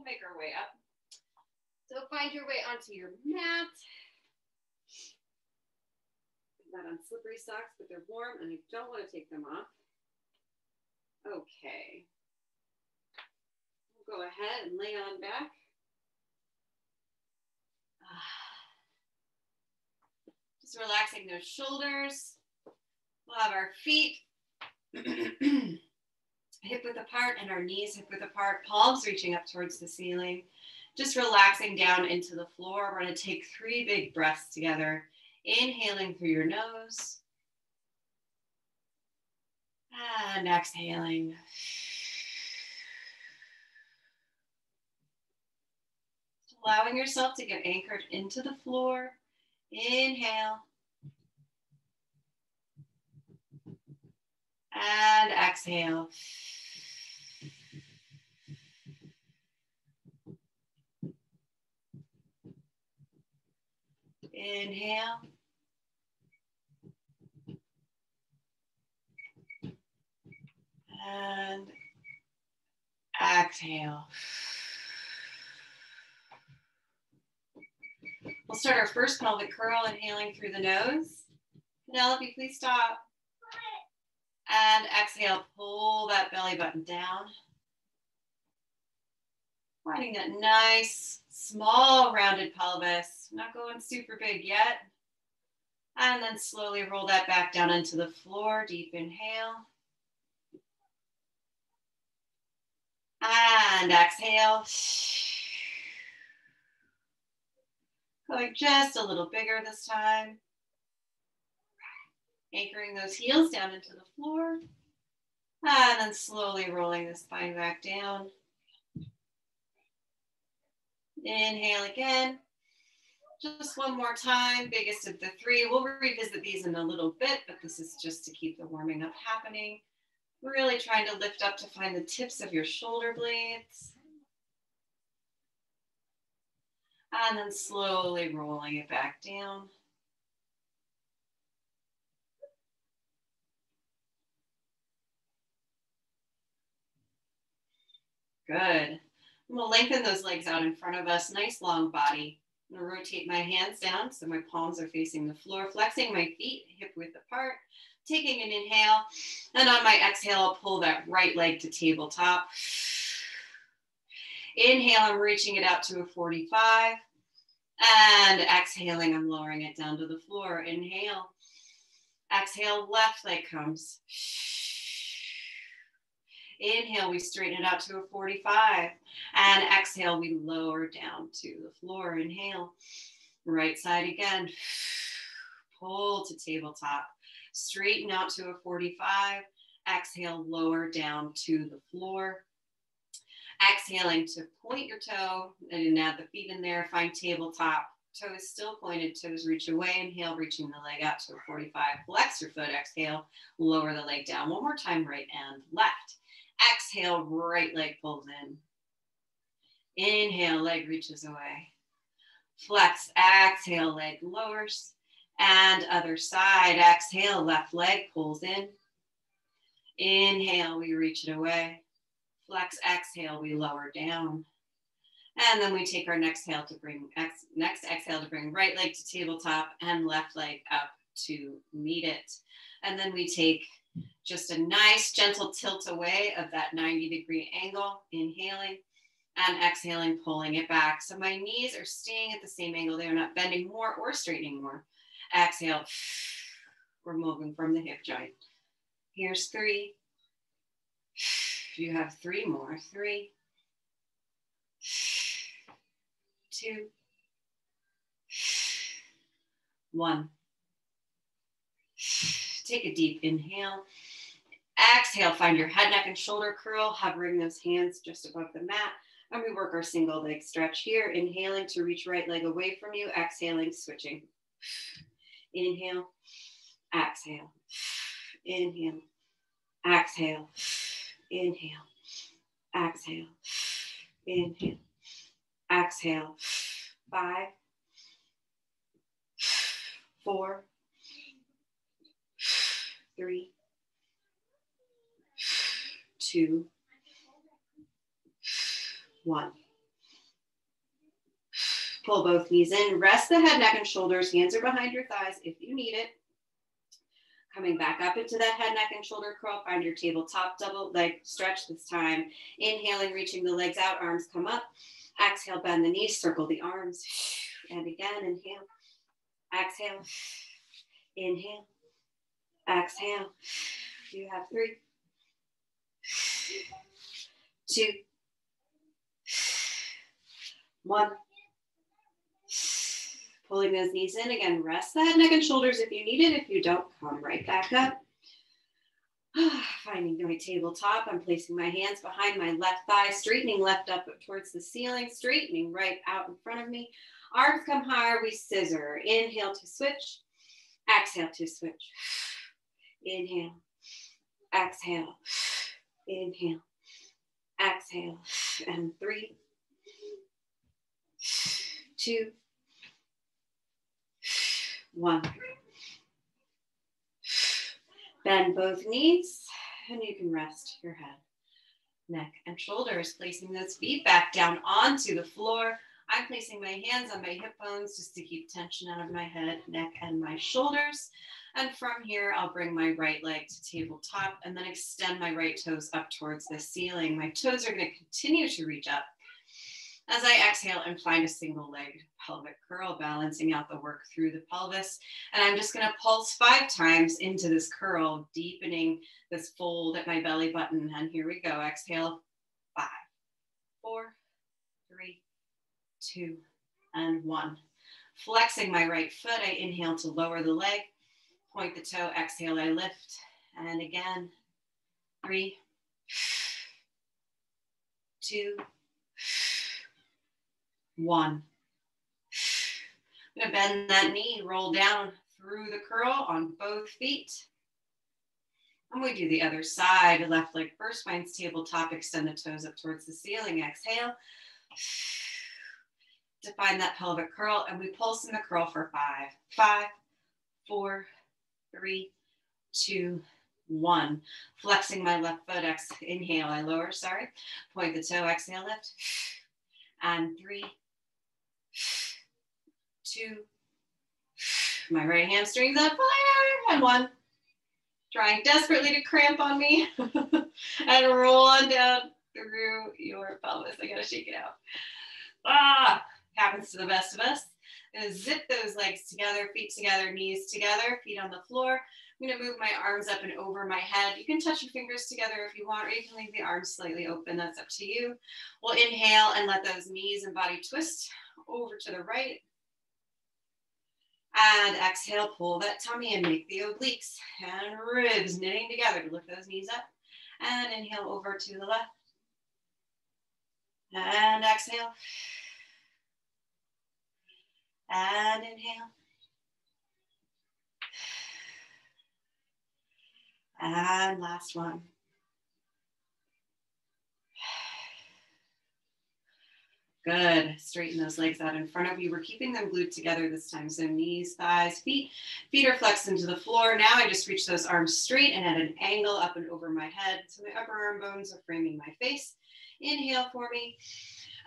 we'll make our way up. So find your way onto your mat. I'm not on slippery socks, but they're warm and I don't want to take them off. Okay. We'll go ahead and lay on back. Just relaxing those shoulders. We'll have our feet hip width apart and our knees hip width apart, palms reaching up towards the ceiling. Just relaxing down into the floor. We're going to take 3 big breaths together. Inhaling through your nose. And exhaling. Allowing yourself to get anchored into the floor. Inhale. And exhale. Inhale. And exhale. We'll start our first pelvic curl, inhaling through the nose. Penelope, please stop. And exhale, pull that belly button down. Finding that nice, small, rounded pelvis. Not going super big yet. And then slowly roll that back down into the floor. Deep inhale. And exhale. Going just a little bigger this time. Anchoring those heels down into the floor. And then slowly rolling the spine back down. Inhale again. Just one more time, biggest of the 3. We'll revisit these in a little bit, but this is just to keep the warming up happening. We're really trying to lift up to find the tips of your shoulder blades. And then slowly rolling it back down. Good. We'll lengthen those legs out in front of us. Nice long body. I'm going to rotate my hands down so my palms are facing the floor. Flexing my feet hip width apart. Taking an inhale. And on my exhale, I'll pull that right leg to tabletop. Inhale, I'm reaching it out to a 45. And exhaling, I'm lowering it down to the floor. Inhale. Exhale, left leg comes. Inhale, we straighten it out to a 45. And exhale, we lower down to the floor. Inhale. Right side again. Pull to tabletop. Straighten out to a 45. Exhale, lower down to the floor. Exhaling to point your toe and add the feet in there. Find tabletop. Toe is still pointed. Toes reach away. Inhale, reaching the leg out to a 45. Flex your foot. Exhale, lower the leg down. One more time, right and left. Exhale, right leg pulls in. Inhale, leg reaches away. Flex, exhale, leg lowers. And other side, exhale, left leg pulls in. Inhale, we reach it away. Flex, exhale, we lower down. And then we take our next exhale to bring right leg to tabletop and left leg up to meet it. And then we take just a nice gentle tilt away of that 90-degree angle, inhaling and exhaling, pulling it back. So my knees are staying at the same angle. They're not bending more or straightening more. Exhale, we're moving from the hip joint. Here's 3. You have 3 more. 3, 2, 1. Take a deep inhale. Exhale, find your head, neck, and shoulder curl, hovering those hands just above the mat. And we work our single leg stretch here. Inhaling to reach right leg away from you. Exhaling, switching. Inhale, exhale, inhale, exhale, inhale, exhale, inhale, exhale. 5, 4, 3, 2, 1. Pull both knees in. Rest the head, neck, and shoulders. Hands are behind your thighs if you need it. Coming back up into that head, neck, and shoulder curl. Find your tabletop double leg stretch this time. Inhaling, reaching the legs out, arms come up. Exhale, bend the knees, circle the arms. And again, inhale. Exhale. Inhale. Exhale. You have 3, 2, 1. Pulling those knees in. Again, rest the head, neck, and shoulders if you need it. If you don't, come right back up. Finding my tabletop. I'm placing my hands behind my left thigh, straightening left up towards the ceiling, straightening right out in front of me. Arms come higher, we scissor. Inhale to switch. Exhale to switch. Inhale. Exhale. Inhale. Exhale. And 3, 2, 1. Bend both knees, and you can rest your head, neck, and shoulders, placing those feet back down onto the floor. I'm placing my hands on my hip bones just to keep tension out of my head, neck, and my shoulders. And from here, I'll bring my right leg to tabletop and then extend my right toes up towards the ceiling. My toes are going to continue to reach up as I exhale and find a single leg pelvic curl, balancing out the work through the pelvis. And I'm just going to pulse 5 times into this curl, deepening this fold at my belly button. And here we go. Exhale, 5, 4, 3, 2, and 1. Flexing my right foot, I inhale to lower the leg. Point the toe, exhale, I lift. And again, 3, 2, 1. I'm going to bend that knee, roll down through the curl on both feet. And we do the other side. Left leg first, finds tabletop, extend the toes up towards the ceiling. Exhale. To find that pelvic curl, and we pulse in the curl for 5. 5, 4, 3, 2, 1. Flexing my left foot, inhale, I lower, Point the toe, exhale, lift. And 3, 2, my right hamstring's on fire, and 1. Trying desperately to cramp on me. And roll on down through your pelvis. I gotta shake it out. Happens to the best of us. I'm gonna zip those legs together, feet together, knees together, feet on the floor. I'm gonna move my arms up and over my head. You can touch your fingers together if you want, or you can leave the arms slightly open. That's up to you. We'll inhale and let those knees and body twist over to the right. And exhale, pull that tummy and make the obliques and ribs knitting together to lift those knees up. And inhale over to the left. And exhale. And inhale. And last one. Good. Straighten those legs out in front of you. We're keeping them glued together this time. So knees, thighs, feet. Feet are flexed into the floor. Now I just reach those arms straight and at an angle up and over my head. So my upper arm bones are framing my face. Inhale for me.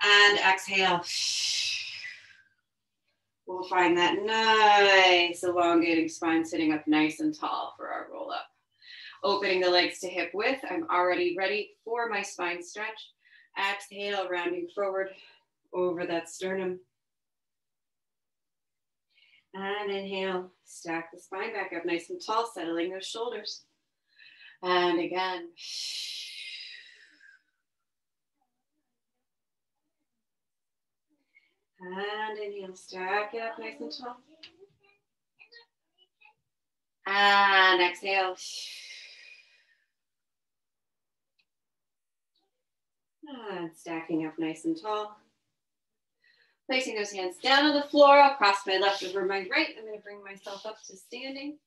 And exhale. We'll find that nice elongating spine sitting up nice and tall for our roll up. Opening the legs to hip width. I'm already ready for my spine stretch. Exhale, rounding forward over that sternum. And inhale, stack the spine back up nice and tall, settling those shoulders. And again. And inhale, stack it up nice and tall. And exhale. And stacking up nice and tall. Placing those hands down on the floor. I'll cross my left over my right. I'm going to bring myself up to standing.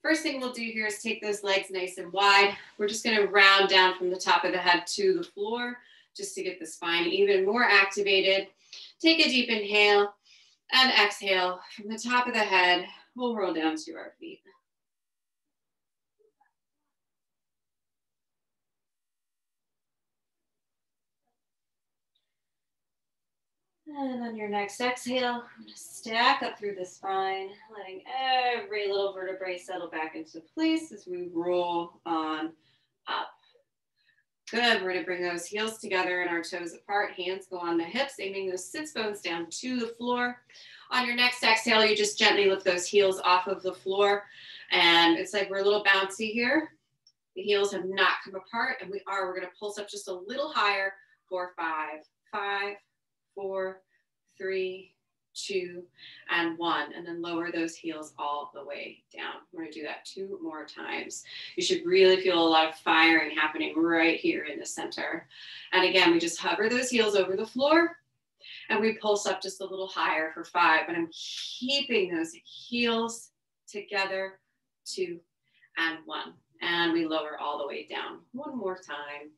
First thing we'll do here is take those legs nice and wide. We're just going to round down from the top of the head to the floor just to get the spine even more activated. Take a deep inhale and exhale from the top of the head. We'll roll down to our feet. And on your next exhale, I'm going to stack up through the spine, letting every little vertebrae settle back into place as we roll on up. Good. We're going to bring those heels together and our toes apart. Hands go on the hips, aiming those sits bones down to the floor. On your next exhale, you just gently lift those heels off of the floor. And it's like we're a little bouncy here. The heels have not come apart, and we're going to pulse up just a little higher for 5, 5, 4, 3, 2, and 1. And then lower those heels all the way down. We're going to do that 2 more times. You should really feel a lot of firing happening right here in the center. And again, we just hover those heels over the floor, and we pulse up just a little higher for 5. And I'm keeping those heels together, 2, and 1. And we lower all the way down. 1 more time.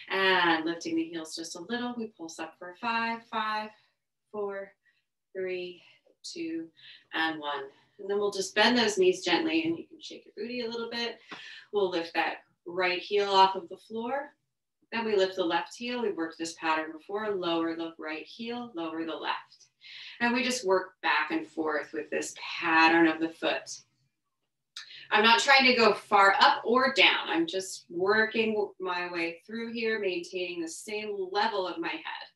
And lifting the heels just a little. We pulse up for 5, 5, 4, 3, 2, and 1. And then we'll just bend those knees gently, and you can shake your booty a little bit. We'll lift that right heel off of the floor. Then we lift the left heel. We've worked this pattern before. Lower the right heel, lower the left. And we just work back and forth with this pattern of the foot. I'm not trying to go far up or down. I'm just working my way through here, maintaining the same level of my head.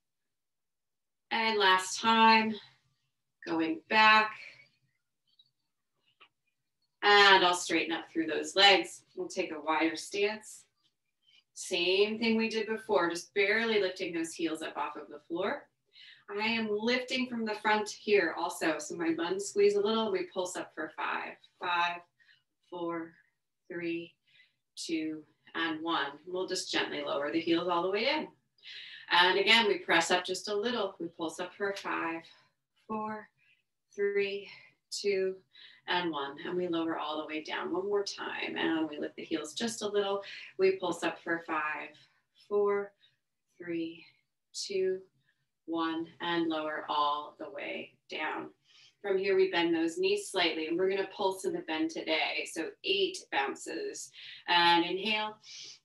And last time, going back. And I'll straighten up through those legs. We'll take a wider stance. Same thing we did before, just barely lifting those heels up off of the floor. I am lifting from the front here also. So my buns squeeze a little. We pulse up for 5, 5, 4, 3, 2, and 1. We'll just gently lower the heels all the way in. And again, we press up just a little. We pulse up for 5, 4, 3, 2, and 1. And we lower all the way down 1 more time. And we lift the heels just a little. We pulse up for 5, 4, 3, 2, 1, and lower all the way down. From here, we bend those knees slightly, and we're going to pulse in the bend today. So 8 bounces. And inhale,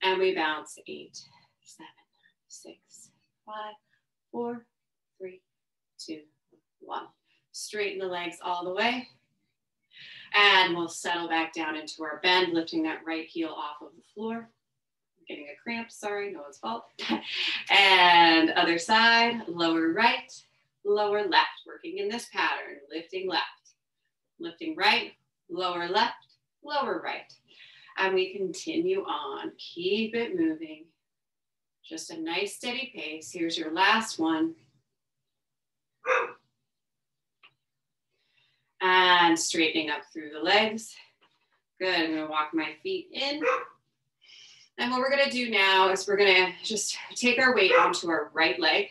and we bounce 8, 7, 6, 5, 4, 3, 2, 1. Straighten the legs all the way. And we'll settle back down into our bend, lifting that right heel off of the floor. I'm getting a cramp, sorry, no one's fault. And other side, lower right, lower left, working in this pattern, lifting left, lifting right, lower left, lower right. And we continue on, keep it moving. Just a nice steady pace. Here's your last one. And straightening up through the legs. Good, I'm gonna walk my feet in. And what we're gonna do now is we're gonna just take our weight onto our right leg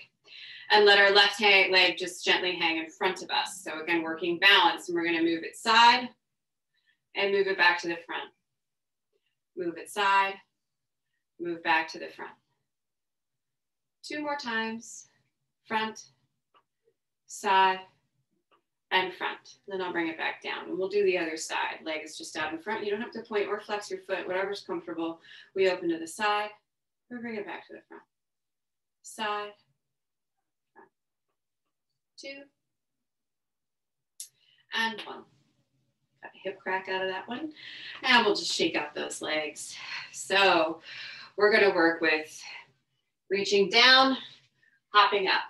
and let our left leg just gently hang in front of us. So again, working balance, and we're gonna move it side and move it back to the front. Move it side, move back to the front. 2 more times, front, side, and front. Then I'll bring it back down, and we'll do the other side. Leg is just out in front. You don't have to point or flex your foot, whatever's comfortable. We open to the side, we bring it back to the front. Side, front. 2, and 1. Got a hip crack out of that one. And we'll just shake out those legs. So we're gonna work with reaching down, hopping up,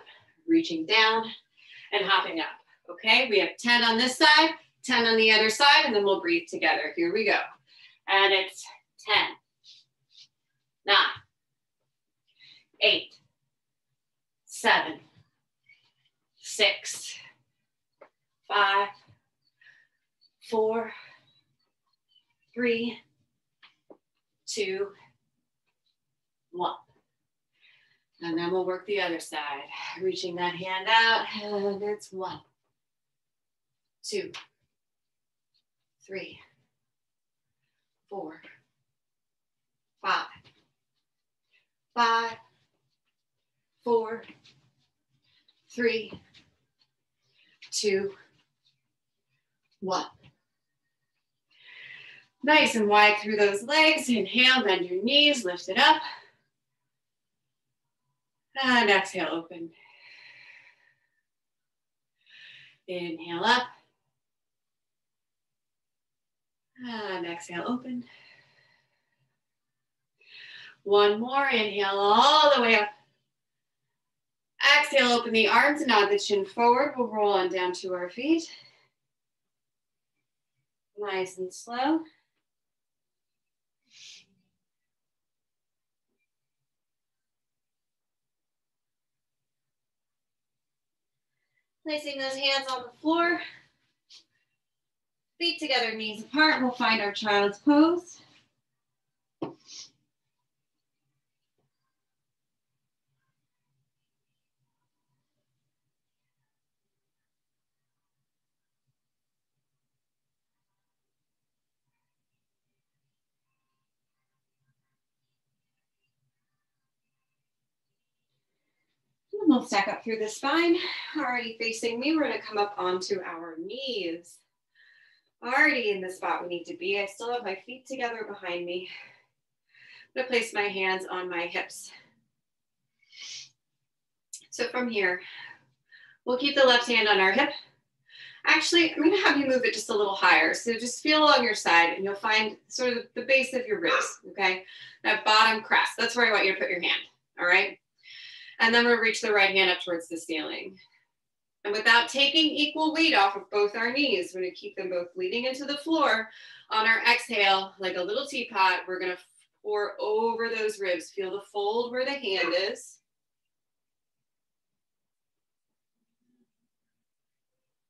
reaching down, and hopping up. Okay, we have 10 on this side, 10 on the other side, and then we'll breathe together. Here we go. And it's 10, 9, 8, 7, 6, 5, 4, 3, 2, 1. And then we'll work the other side. Reaching that hand out, and it's 1, 2, 3, 4, 5, 5, 4, 3, 2, 1. Nice and wide through those legs. Inhale, bend your knees, lift it up. And exhale, open. Inhale up. And exhale, open. One more, inhale all the way up. Exhale, open the arms, nod the chin forward. We'll roll on down to our feet. Nice and slow. Placing those hands on the floor. Feet together, knees apart. We'll find our child's pose. And we'll stack up through the spine. Already facing me, we're going to come up onto our knees. Already in the spot we need to be. I still have my feet together behind me. I'm going to place my hands on my hips. So from here, we'll keep the left hand on our hip. Actually, I'm going to have you move it just a little higher. So just feel along your side and you'll find sort of the base of your ribs, okay? That bottom crest, that's where I want you to put your hand, all right? And then we'll reach the right hand up towards the ceiling. And without taking equal weight off of both our knees, we're going to keep them both leading into the floor. On our exhale, like a little teapot, we're going to pour over those ribs. Feel the fold where the hand is.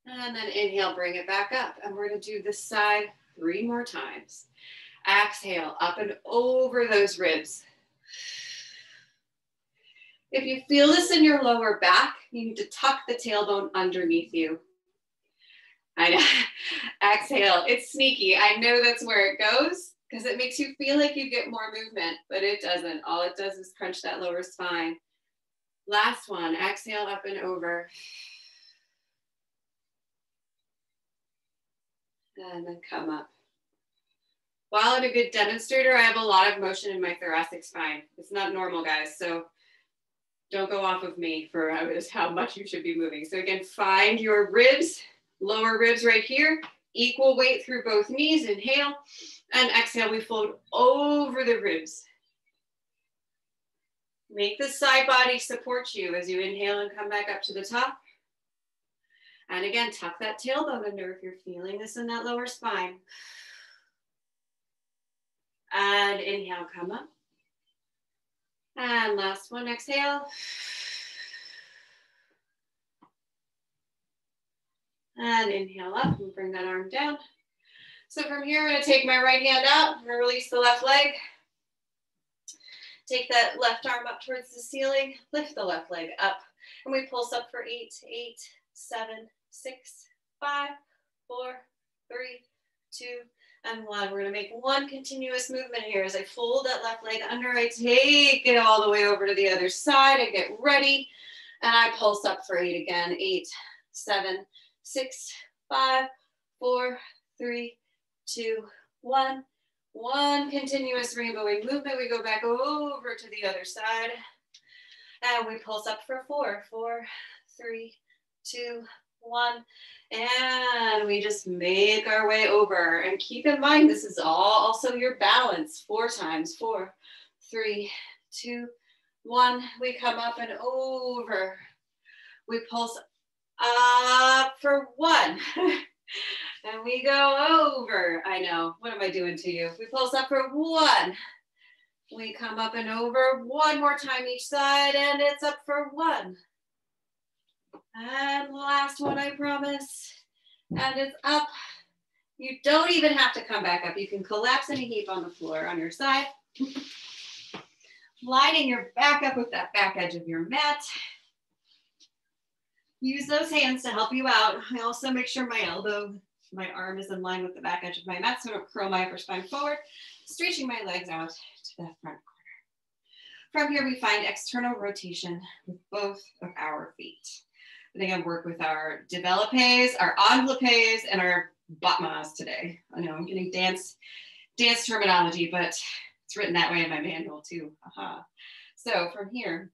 And then inhale, bring it back up. And we're going to do this side 3 more times. Exhale, up and over those ribs. If you feel this in your lower back, you need to tuck the tailbone underneath you. I know. Exhale, it's sneaky. I know that's where it goes because it makes you feel like you get more movement, but it doesn't. All it does is crunch that lower spine. Last one, exhale, up and over. And then come up. While I'm a good demonstrator, I have a lot of motion in my thoracic spine. It's not normal, guys, so don't go off of me for how much you should be moving. So again, find your ribs, lower ribs right here, equal weight through both knees, inhale, and exhale, we float over the ribs. Make the side body support you as you inhale and come back up to the top. And again, tuck that tailbone under if you're feeling this in that lower spine. And inhale, come up. And last one, exhale. And inhale up and bring that arm down. So from here, I'm going to take my right hand out. I'm going to release the left leg. Take that left arm up towards the ceiling. Lift the left leg up. And we pulse up for 8, 7, 6, 5, 4, 3, 2, and 1. We're going to make one continuous movement here as I fold that left leg under. I take it all the way over to the other side. I get ready. And I pulse up for 8 again. 8, 7, 6, 5, 4, 3, 2, 1. One continuous rainbowing movement. We go back over to the other side. And we pulse up for 4, 4, 3, 2, 1. And we just make our way over. And keep in mind, this is all also your balance. 4 times. 4, 3, 2, 1. We come up and over. We pulse up for 1. And we go over. I know. What am I doing to you? We pulse up for 1. We come up and over 1 more time each side, and it's up for 1. And last one, I promise. And it's up. You don't even have to come back up. You can collapse in a heap on the floor on your side. Lining your back up with that back edge of your mat. Use those hands to help you out. I also make sure my arm is in line with the back edge of my mat, so I don't curl my upper spine forward, stretching my legs out to that front corner. From here, we find external rotation with both of our feet. I think I work with our développés, our enveloppés, and our battements today. I know I'm getting dance terminology, but it's written that way in my manual too. So from here,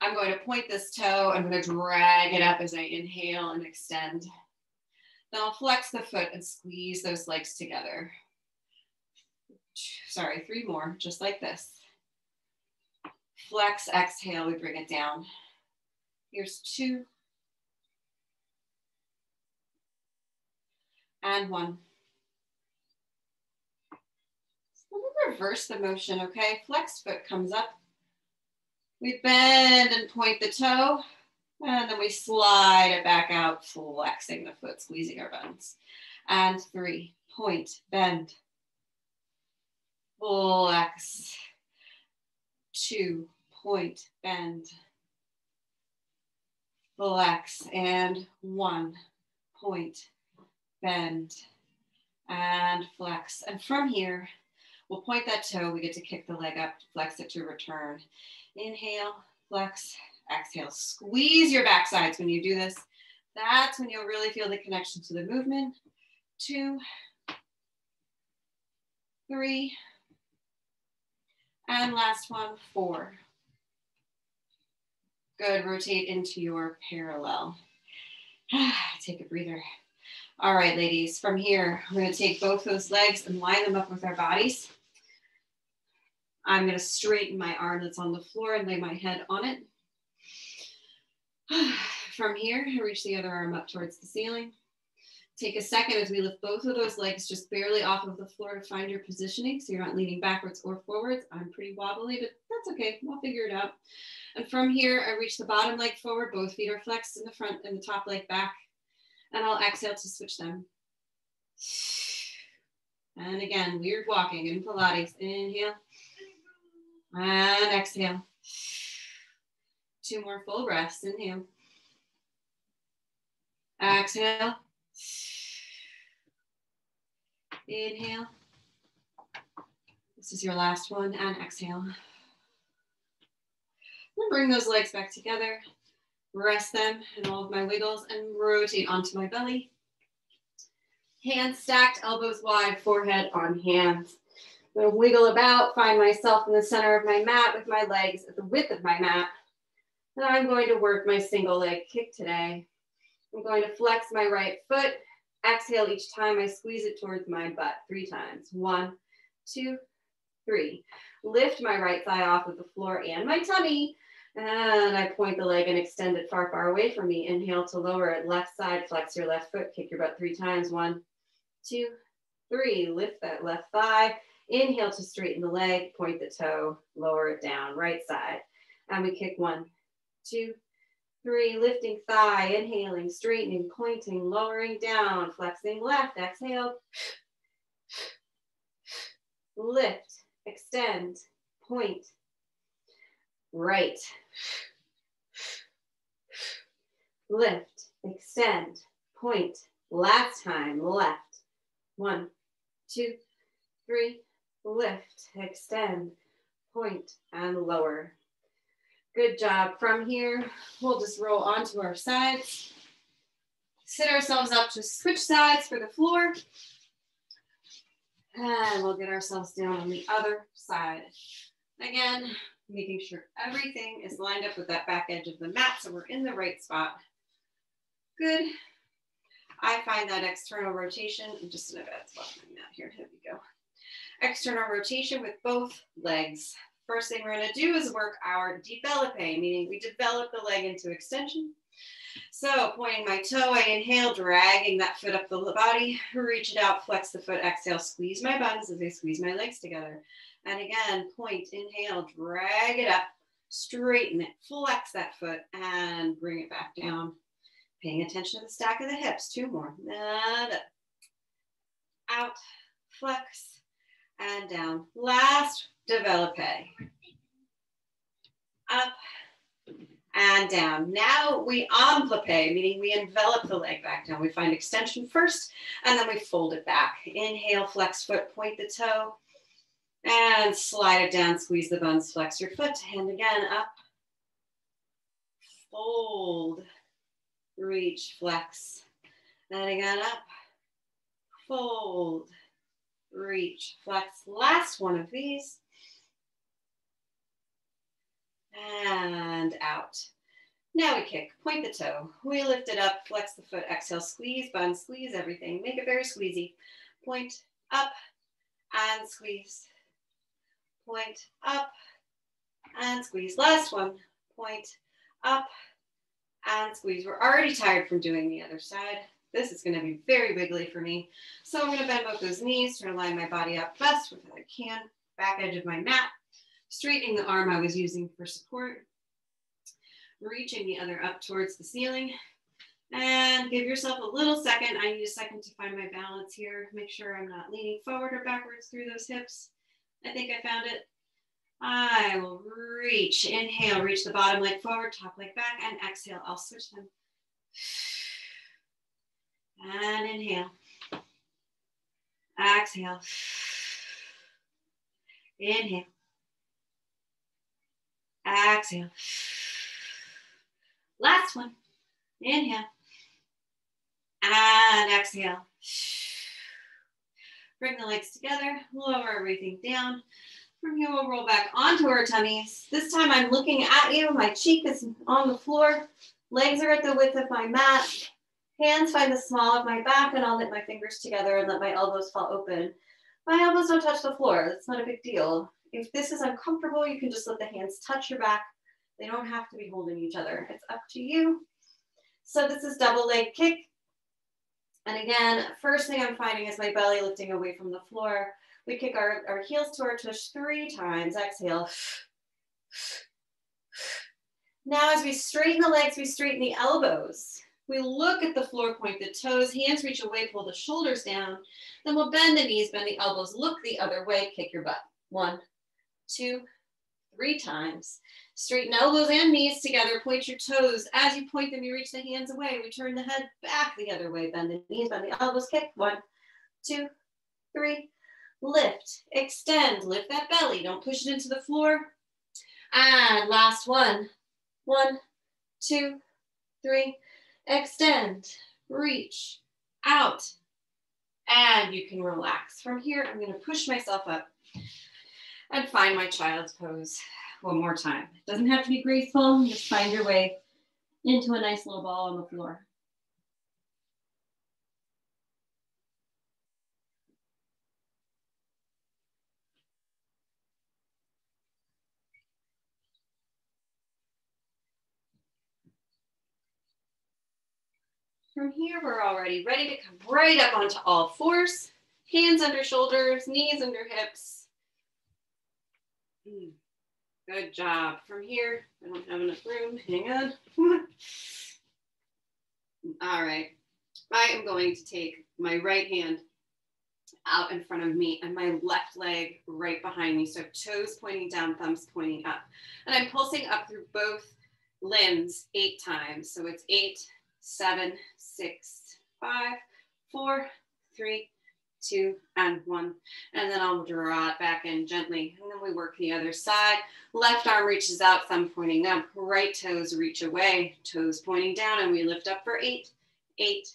I'm going to point this toe. I'm going to drag it up as I inhale and extend. Then I'll flex the foot and squeeze those legs together. Sorry, 3 more, just like this. Flex, exhale, we bring it down. Here's 2. And 1. So let me reverse the motion, okay? Flexed foot comes up. We bend and point the toe, and then we slide it back out, flexing the foot, squeezing our buns. And 3, point, bend, flex. 2, point, bend, flex, and 1, point, bend, and flex. And from here, we'll point that toe. We get to kick the leg up, flex it to return. Inhale, flex, exhale. Squeeze your back sides when you do this. That's when you'll really feel the connection to the movement. 2, 3, and last one, 4. Good, rotate into your parallel. Take a breather. All right, ladies, from here, we're gonna take both those legs and line them up with our bodies. I'm gonna straighten my arm that's on the floor and lay my head on it. From here, I reach the other arm up towards the ceiling. Take a second as we lift both of those legs just barely off of the floor to find your positioning, so you're not leaning backwards or forwards. I'm pretty wobbly, but that's okay, I'll figure it out. And from here, I reach the bottom leg forward, both feet are flexed in the front and the top leg back, and I'll exhale to switch them. And again, weird walking in Pilates. Inhale, and exhale. 2 more full breaths, inhale. Exhale. Inhale. This is your last one, and exhale. And bring those legs back together. Rest them in all of my wiggles and rotate onto my belly. Hands stacked, elbows wide, forehead on hands. I'm gonna wiggle about, find myself in the center of my mat with my legs at the width of my mat. And I'm going to work my single leg kick today. I'm going to flex my right foot. Exhale each time I squeeze it towards my butt 3 times. 1, 2, 3. Lift my right thigh off of the floor and my tummy. And I point the leg and extend it far, far away from me. Inhale to lower it. Left side, flex your left foot. Kick your butt 3 times. 1, 2, 3. Lift that left thigh. Inhale to straighten the leg. Point the toe. Lower it down. Right side. And we kick 1, 2, 3. Lifting thigh. Inhaling, straightening, pointing, lowering down. Flexing left. Exhale. Lift. Extend. Point. Right. Lift, extend, point. Last time, left. 1, 2, 3. Lift, extend, point, and lower. Good job. From here, we'll just roll onto our sides. Sit ourselves up to switch sides for the floor. And we'll get ourselves down on the other side. Again, making sure everything is lined up with that back edge of the mat so we're in the right spot. Good. I find that external rotation, I'm just in a bad spot on my mat here, here we go. External rotation with both legs. First thing we're gonna do is work our develope, meaning we develop the leg into extension. So pointing my toe, I inhale, dragging that foot up the body, reach it out, flex the foot, exhale, squeeze my buns as I squeeze my legs together. And again, point, inhale, drag it up, straighten it, flex that foot, and bring it back down. Paying attention to the stack of the hips. 2 more. Out, flex, and down. Last, develope. Up, and down. Now we envelope, meaning we envelop the leg back down. We find extension first, and then we fold it back. Inhale, flex foot, point the toe, and slide it down, squeeze the buns, flex your foot, and again, up, fold, reach, flex, and again, up, fold, reach, flex. Last one of these. And and out. Now we kick, point the toe. We lift it up, flex the foot, exhale, squeeze, bun, squeeze everything. Make it very squeezy. Point, up, and squeeze. Point, up, and squeeze. Last one. Point, up, and squeeze. We're already tired from doing the other side. This is going to be very wiggly for me. So I'm going to bend both those knees, try to line my body up best with what I can. Back edge of my mat. Straightening the arm I was using for support. Reaching the other up towards the ceiling. And give yourself a little second. I need a second to find my balance here. Make sure I'm not leaning forward or backwards through those hips. I think I found it. I will reach. Inhale, reach the bottom leg forward, top leg back, and exhale. I'll switch them. And inhale. Exhale. Inhale. Exhale. Last one. Inhale. And exhale. Bring the legs together. Lower everything down. From here, we'll roll back onto our tummies. This time I'm looking at you. My cheek is on the floor. Legs are at the width of my mat. Hands find the small of my back, and I'll knit my fingers together and let my elbows fall open. My elbows don't touch the floor. That's not a big deal. If this is uncomfortable, you can just let the hands touch your back. They don't have to be holding each other. It's up to you. So this is double leg kick. And again, first thing I'm finding is my belly lifting away from the floor. We kick our heels to our tush 3 times. Exhale. Now as we straighten the legs, we straighten the elbows. We look at the floor, point the toes, hands reach away, pull the shoulders down. Then we'll bend the knees, bend the elbows, look the other way, kick your butt. 1, 2, 3 times. Straighten elbows and knees together, point your toes. As you point them, you reach the hands away. We turn the head back the other way, bend the knees, bend the elbows, kick. 1, 2, 3. Lift, extend, lift that belly. Don't push it into the floor. And last one. 1, 2, 3. Extend, reach, out. And you can relax. From here, I'm going to push myself up and find my child's pose one more time. It doesn't have to be graceful. Just find your way into a nice little ball on the floor. From here, we're already ready to come right up onto all fours. Hands under shoulders, knees under hips. Good job. From here, I don't have enough room. Hang on. All right. I am going to take my right hand out in front of me and my left leg right behind me. So toes pointing down, thumbs pointing up. And I'm pulsing up through both limbs 8 times. So it's 8, 7, 6, 5, 4, 3, 2, and 1. And then I'll draw it back in gently. And then we work the other side. Left arm reaches out, thumb pointing up. Right toes reach away, toes pointing down. And we lift up for 8, 8,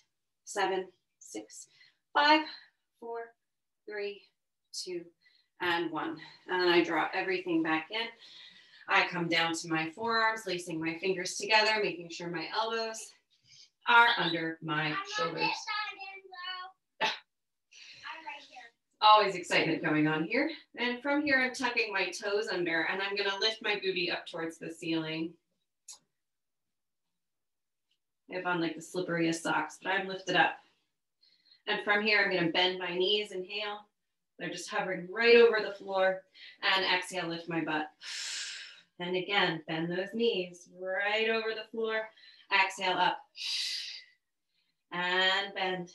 7, 6, 5, 4, 3, 2, and 1. And then I draw everything back in. I come down to my forearms, lacing my fingers together, making sure my elbows are under my shoulders. Always excitement going on here. And from here, I'm tucking my toes under, and I'm going to lift my booty up towards the ceiling. I have on like the slipperiest socks, but I'm lifted up. And from here, I'm going to bend my knees, inhale. They're just hovering right over the floor. And exhale, lift my butt. And again, bend those knees right over the floor. Exhale, up. And bend.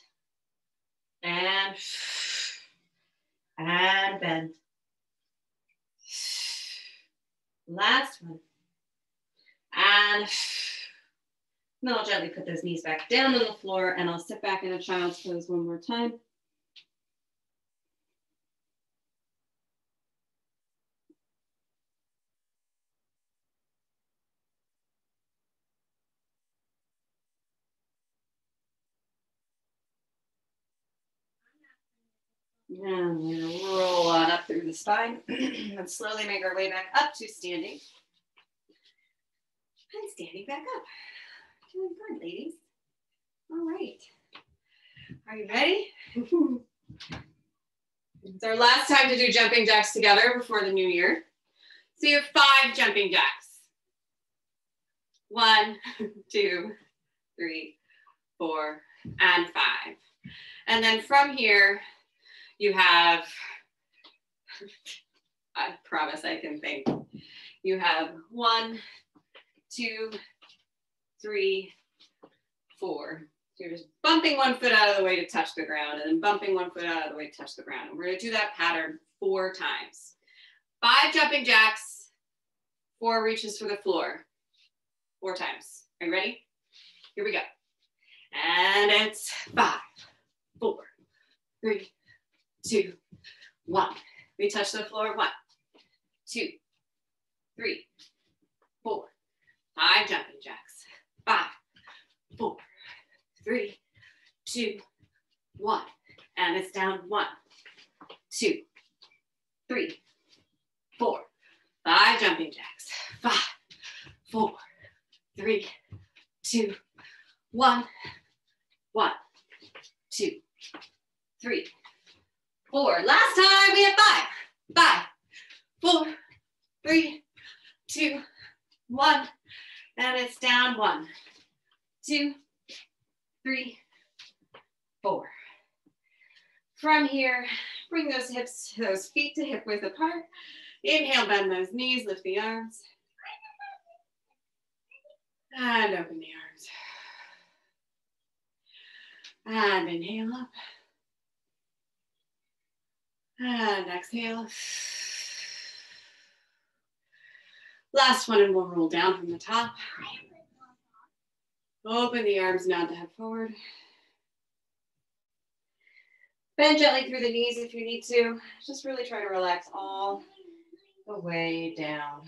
And bend. Last one. And then I'll gently put those knees back down on the floor, and I'll sit back in a child's pose one more time. And we're going to roll on up through the spine and slowly make our way back up to standing. And standing back up. Doing good, ladies. All right. Are you ready? It's our last time to do jumping jacks together before the new year. So you have 5 jumping jacks. 1, 2, 3, 4, and 5. And then from here, you have, I promise I can think. You have 1, 2, 3, 4. So you're just bumping one foot out of the way to touch the ground and then bumping one foot out of the way to touch the ground. And we're gonna do that pattern 4 times. 5 jumping jacks, 4 reaches for the floor. 4 times. Are you ready? Here we go. And it's 5, 4, 3, 2, 1. We touch the floor. 1, 2, 3, 4. 5 jumping jacks. 5, 4, 3, 2, 1. And it's down. 1, 2, 3, 4. 5 jumping jacks. 5, 4, 3, 2, 1. 1, 2, 3, 4. Last time we have 5. 5, 4, 3, 2, 1. And it's down. 1, 2, 3, 4. From here, bring those feet to hip width apart. Inhale, bend those knees, lift the arms. And open the arms. And inhale up. And exhale. Last one, and we'll roll down from the top. Open the arms, nod the head forward. Bend gently through the knees if you need to. Just really try to relax all the way down.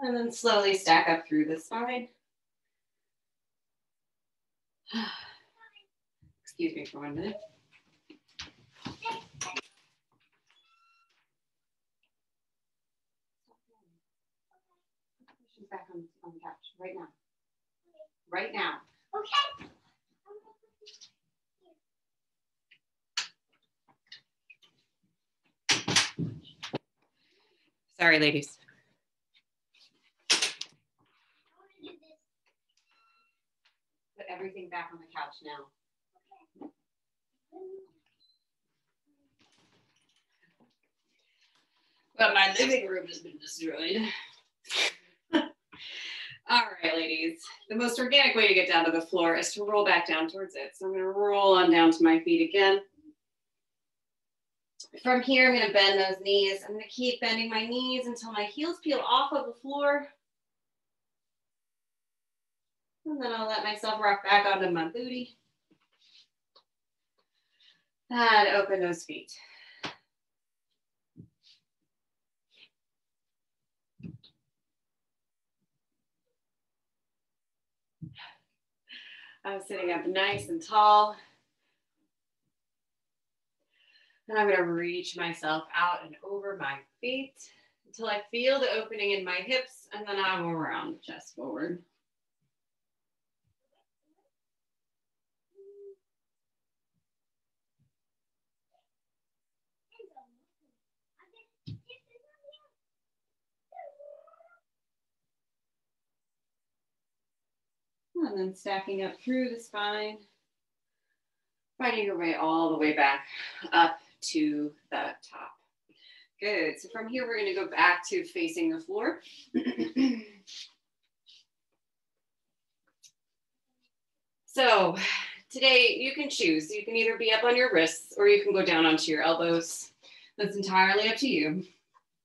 And then slowly stack up through the spine. Excuse me for 1 minute. She's back on the couch right now. Right now. Okay. Sorry, ladies. Put everything back on the couch now. But my living room has been destroyed. All right, ladies. The most organic way to get down to the floor is to roll back down towards it. So I'm going to roll on down to my feet again. From here, I'm going to bend those knees. I'm going to keep bending my knees until my heels peel off of the floor. And then I'll let myself rock back onto my booty. And open those feet. I'm sitting up nice and tall. And I'm going to reach myself out and over my feet until I feel the opening in my hips, and then I will round the chest forward. And then stacking up through the spine, finding your way all the way back up to the top. Good. So from here, we're going to go back to facing the floor. So today you can choose. You can either be up on your wrists or you can go down onto your elbows. That's entirely up to you.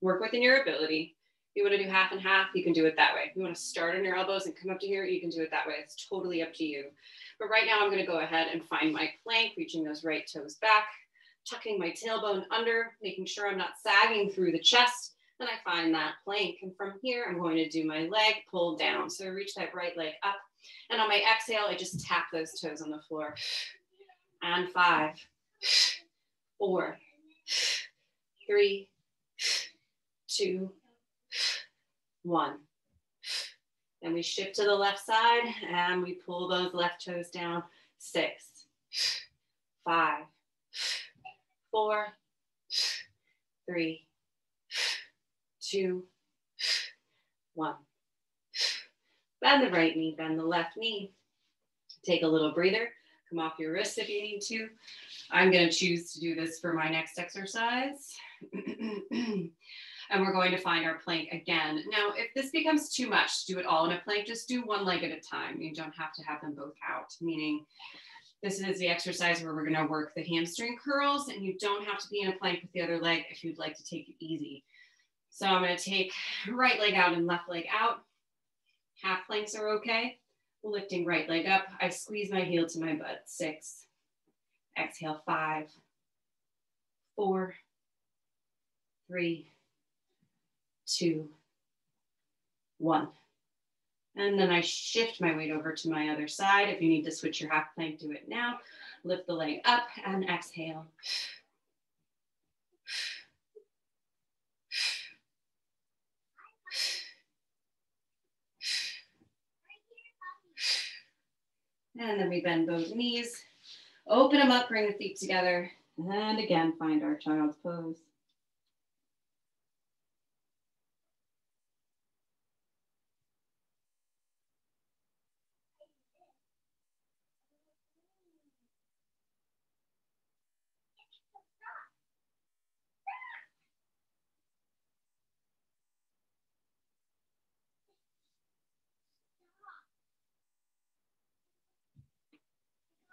Work within your ability. If you want to do half and half, you can do it that way. If you want to start on your elbows and come up to here, you can do it that way. It's totally up to you. But right now I'm going to go ahead and find my plank, reaching those right toes back, tucking my tailbone under, making sure I'm not sagging through the chest, Then I find that plank, and from here, I'm going to do my leg pull down. So I reach that right leg up, and on my exhale, I just tap those toes on the floor. And 5, 4, 3, 2, 1. Then we shift to the left side, and we pull those left toes down. 6, 5, 4, 3, 2, 1. Bend the right knee, bend the left knee. Take a little breather. Come off your wrists if you need to. I'm going to choose to do this for my next exercise. And we're going to find our plank again. Now, if this becomes too much to do it all in a plank, just do one leg at a time. You don't have to have them both out, meaning this is the exercise where we're going to work the hamstring curls, and you don't have to be in a plank with the other leg if you'd like to take it easy. So I'm going to take right leg out and left leg out. Half planks are okay. Lifting right leg up. I squeeze my heel to my butt. 6. Exhale. 5, 4, 3, 2, 1. And then I shift my weight over to my other side. If you need to switch your half plank, do it now. Lift the leg up and exhale. And then we bend both knees. Open them up, bring the feet together. And again, find our child's pose.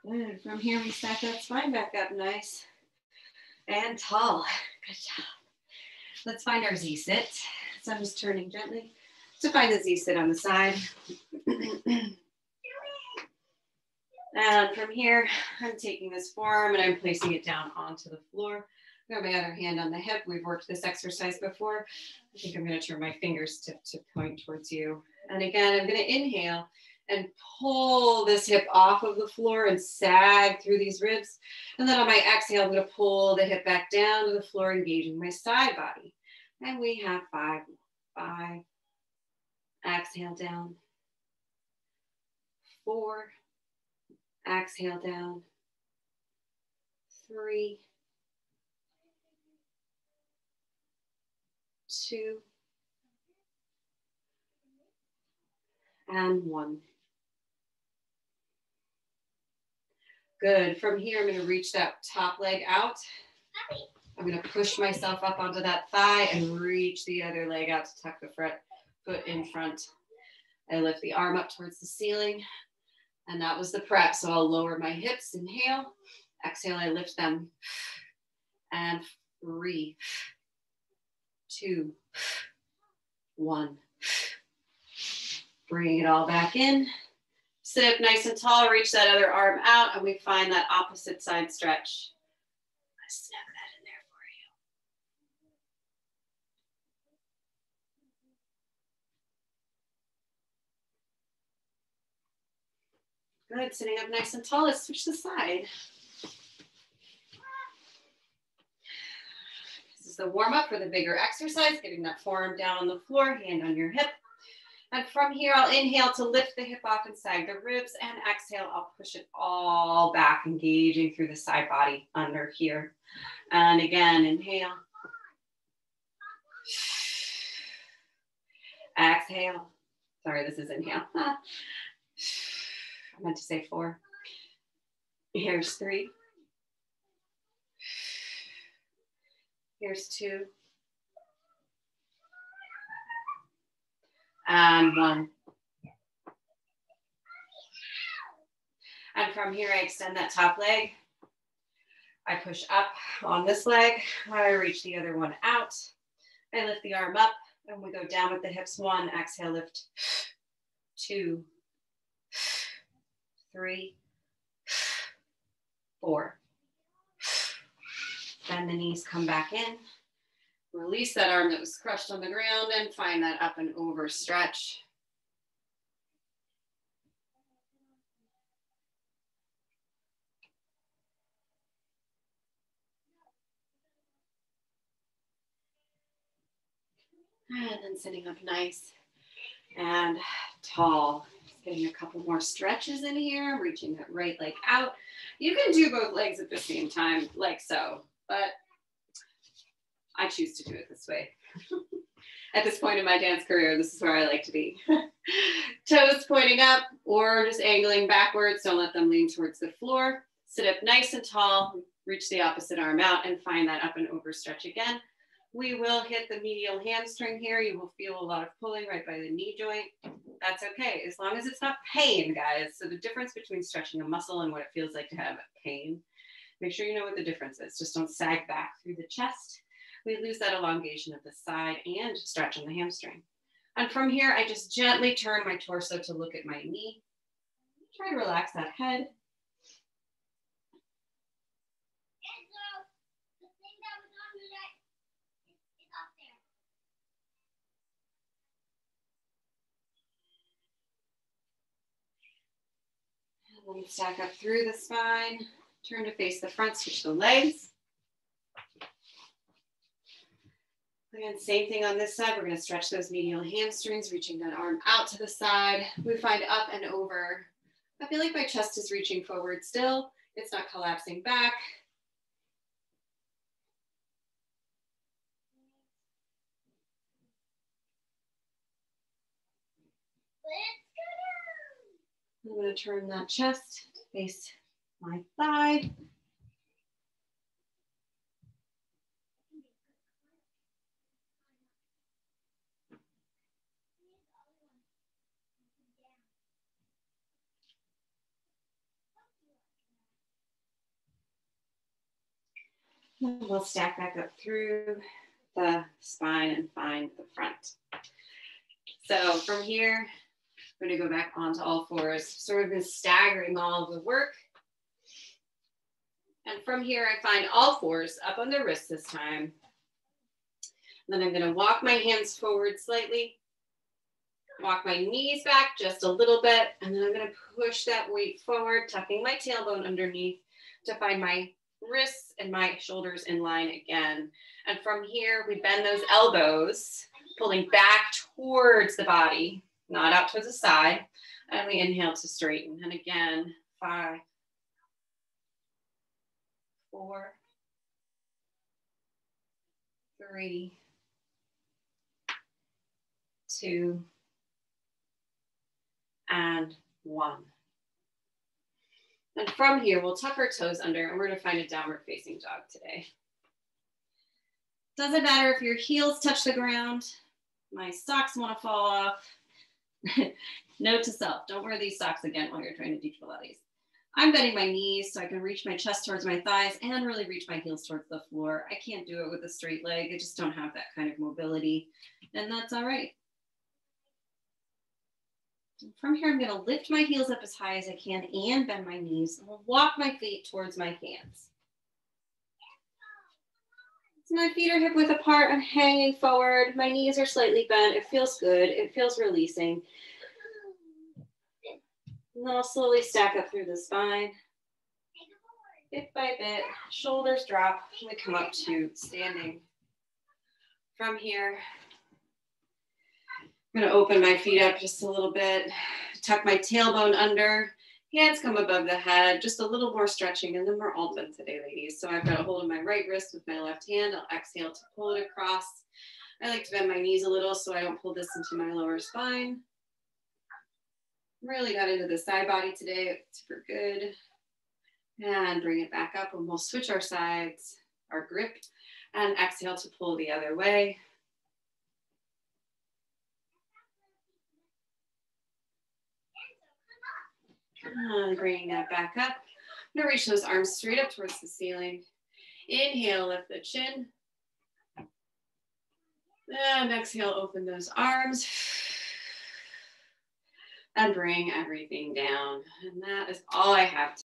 Good. From here, we stack that spine back up nice and tall. Good job. Let's find our Z-sit. So I'm just turning gently to find the Z-sit on the side. And from here, I'm taking this forearm and I'm placing it down onto the floor. I've got my other hand on the hip. We've worked this exercise before. I think I'm going to turn my fingers to point towards you. And again, I'm going to inhale and pull this hip off of the floor and sag through these ribs. And then on my exhale, I'm going to pull the hip back down to the floor, engaging my side body. And we have 5. Exhale down. 4. Exhale down. 3. 2. And 1. Good. From here, I'm going to reach that top leg out. I'm going to push myself up onto that thigh and reach the other leg out to tuck the front foot in front. I lift the arm up towards the ceiling. And that was the prep. So I'll lower my hips. Inhale. Exhale, I lift them. And 3, 2, 1. Bring it all back in. Sit up nice and tall. Reach that other arm out. And we find that opposite side stretch. I snug that in there for you. Good. Sitting up nice and tall. Let's switch the side. This is the warm up for the bigger exercise. Getting that forearm down on the floor, hand on your hip. And from here, I'll inhale to lift the hip off and sag the ribs, and exhale, I'll push it all back, engaging through the side body under here. And again, inhale. Exhale. Sorry, this is inhale. I meant to say 4. Here's 3. Here's 2. And 1. And from here, I extend that top leg. I push up on this leg. I reach the other one out. I lift the arm up, and we go down with the hips. 1, exhale, lift. 2, 3, 4. Bend the knees, come back in. Release that arm that was crushed on the ground and find that up and over stretch. And then sitting up nice and tall. Just getting a couple more stretches in here, reaching that right leg out. You can do both legs at the same time, like so, but I choose to do it this way. At this point in my dance career, this is where I like to be. Toes pointing up or just angling backwards. Don't let them lean towards the floor. Sit up nice and tall, reach the opposite arm out and find that up and over stretch again. We will hit the medial hamstring here. You will feel a lot of pulling right by the knee joint. That's okay, as long as it's not pain, guys. So the difference between stretching a muscle and what it feels like to have pain, make sure you know what the difference is. Just don't sag back through the chest. We lose that elongation of the side and stretch on the hamstring. And from here, I just gently turn my torso to look at my knee. Try to relax that head. And then stack up through the spine. Turn to face the front, switch the legs. Again, same thing on this side. We're going to stretch those medial hamstrings, reaching that arm out to the side. We find up and over. I feel like my chest is reaching forward still. It's not collapsing back. I'm going to turn that chest to face my thigh. And we'll stack back up through the spine and find the front. So from here, I'm going to go back onto all fours. So we've been staggering all of the work. And from here, I find all fours up on the wrists this time. And then I'm going to walk my hands forward slightly, walk my knees back just a little bit, and then I'm going to push that weight forward, tucking my tailbone underneath to find my wrists and my shoulders in line again. And from here, we bend those elbows, pulling back towards the body, not out towards the side. And we inhale to straighten. And again, 5, 4, 3, 2, and 1. And from here, we'll tuck our toes under and we're going to find a downward facing dog today. Doesn't matter if your heels touch the ground. My socks want to fall off. Note to self, don't wear these socks again while you're trying to teach Pilates. I'm bending my knees so I can reach my chest towards my thighs and really reach my heels towards the floor. I can't do it with a straight leg. I just don't have that kind of mobility, and that's all right. From here, I'm going to lift my heels up as high as I can and bend my knees. And I'll walk my feet towards my hands. So my feet are hip width apart. I'm hanging forward. My knees are slightly bent. It feels good. It feels releasing. And then I'll slowly stack up through the spine. Bit by bit, shoulders drop. We come up to standing. From here, I'm going to open my feet up just a little bit, tuck my tailbone under, hands come above the head, just a little more stretching, and then we're all done today, ladies. So I've got a hold of my right wrist with my left hand. I'll exhale to pull it across. I like to bend my knees a little so I don't pull this into my lower spine. Really got into the side body today, super good. And bring it back up and we'll switch our sides, our grip, and exhale to pull the other way. And bringing that back up. I'm gonna reach those arms straight up towards the ceiling. Inhale, lift the chin. And exhale, open those arms. And bring everything down. And that is all I have